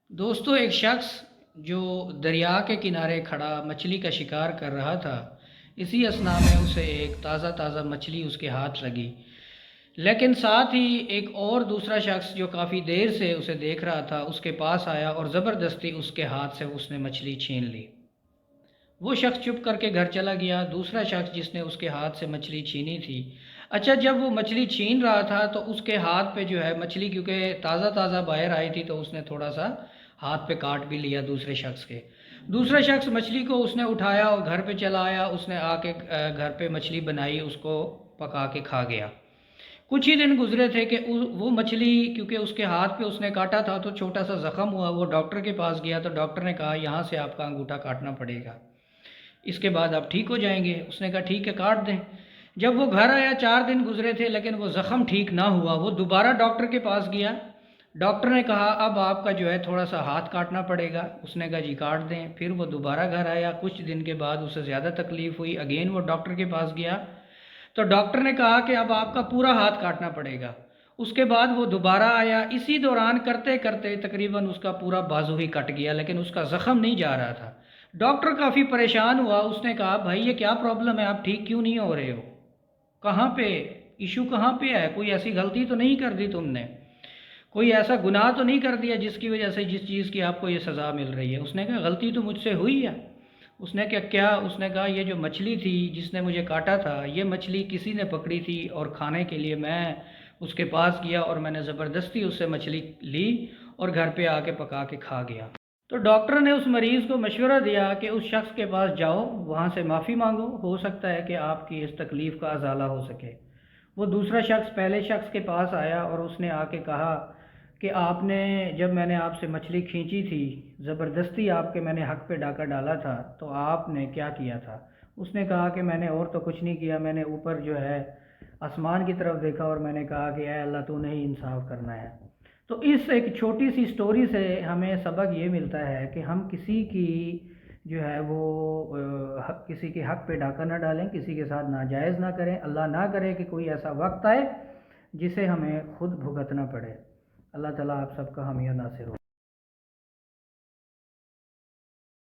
دوستو، ایک شخص جو دریا کے کنارے کھڑا مچھلی کا شکار کر رہا تھا، اسی اثناء میں اسے ایک تازہ تازہ مچھلی اس کے ہاتھ لگی۔ لیکن ساتھ ہی ایک اور دوسرا شخص جو کافی دیر سے اسے دیکھ رہا تھا اس کے پاس آیا اور زبردستی اس کے ہاتھ سے اس نے مچھلی چھین لی۔ وہ شخص چپ کر کے گھر چلا گیا۔ دوسرا شخص جس نے اس کے ہاتھ سے مچھلی چھینی تھی، جب وہ مچھلی چھین رہا تھا تو اس کے ہاتھ پہ جو ہے مچھلی کیونکہ تازہ تازہ باہر آئی تھی تو اس نے تھوڑا سا ہاتھ پہ کاٹ بھی لیا دوسرے شخص کے۔ دوسرا شخص مچھلی کو اس نے اٹھایا اور گھر پہ چلا آیا، اس نے آ کے گھر پہ مچھلی بنائی، اس کو پکا کے کھا گیا۔ کچھ ہی دن گزرے تھے کہ وہ مچھلی کیونکہ اس کے ہاتھ پہ اس نے کاٹا تھا تو چھوٹا سا زخم ہوا۔ وہ ڈاکٹر کے پاس گیا تو ڈاکٹر نے کہا یہاں سے آپ کا انگوٹھا کاٹنا پڑے گا، اس کے بعد آپ ٹھیک ہو جائیں گے۔ اس نے کہا ٹھیک ہے، کاٹ دیں۔ جب وہ گھر آیا 4 دن گزرے تھے لیکن وہ زخم ٹھیک نہ ہوا۔ وہ دوبارہ ڈاکٹر کے پاس گیا، ڈاکٹر نے کہا اب آپ کا جو ہے تھوڑا سا ہاتھ کاٹنا پڑے گا۔ اس نے کہا جی کاٹ دیں۔ پھر وہ دوبارہ گھر آیا، کچھ دن کے بعد اسے زیادہ تکلیف ہوئی، اگین وہ ڈاکٹر کے پاس گیا تو ڈاکٹر نے کہا کہ اب آپ کا پورا ہاتھ کاٹنا پڑے گا۔ اس کے بعد وہ دوبارہ آیا، اسی دوران کرتے کرتے تقریباً اس کا پورا بازو ہی کٹ گیا لیکن اس کا زخم نہیں جا رہا تھا۔ ڈاکٹر کافی پریشان ہوا، اس نے کہا بھائی یہ کیا پرابلم ہے، آپ ٹھیک کیوں نہیں ہو رہے ہو، کہاں پہ ایشو کہاں پہ ہے، کوئی ایسی غلطی تو نہیں کر دی تم نے، کوئی ایسا گناہ تو نہیں کر دیا جس کی وجہ سے جس چیز کی آپ کو یہ سزا مل رہی ہے۔ اس نے کہا غلطی تو مجھ سے ہوئی ہے۔ اس نے کیا اس نے کہا یہ جو مچھلی تھی جس نے مجھے کاٹا تھا، یہ مچھلی کسی نے پکڑی تھی اور کھانے کے لیے میں اس کے پاس گیا اور میں نے زبردستی اس سے مچھلی لی اور گھر پہ آ کے پکا کے کھا گیا۔ تو ڈاکٹر نے اس مریض کو مشورہ دیا کہ اس شخص کے پاس جاؤ، وہاں سے معافی مانگو، ہو سکتا ہے کہ آپ کی اس تکلیف کا ازالہ ہو سکے۔ وہ دوسرا شخص پہلے شخص کے پاس آیا اور اس نے آ کے کہا کہ آپ نے جب میں نے آپ سے مچھلی کھینچی تھی، زبردستی آپ کے میں نے حق پہ ڈاکہ ڈالا تھا، تو آپ نے کیا کیا تھا؟ اس نے کہا کہ میں نے اور تو کچھ نہیں کیا، میں نے اوپر جو ہے آسمان کی طرف دیکھا اور میں نے کہا کہ اے اللہ تو نے ہی انصاف کرنا ہے۔ تو اس ایک چھوٹی سی سٹوری سے ہمیں سبق یہ ملتا ہے کہ ہم کسی کی جو ہے وہ کسی کے حق پہ ڈاکہ نہ ڈالیں، کسی کے ساتھ ناجائز نہ کریں۔ اللہ نہ کرے کہ کوئی ایسا وقت آئے جسے ہمیں خود بھگتنا پڑے۔ اللہ تعالیٰ آپ سب کا حامی و ناصر ہو۔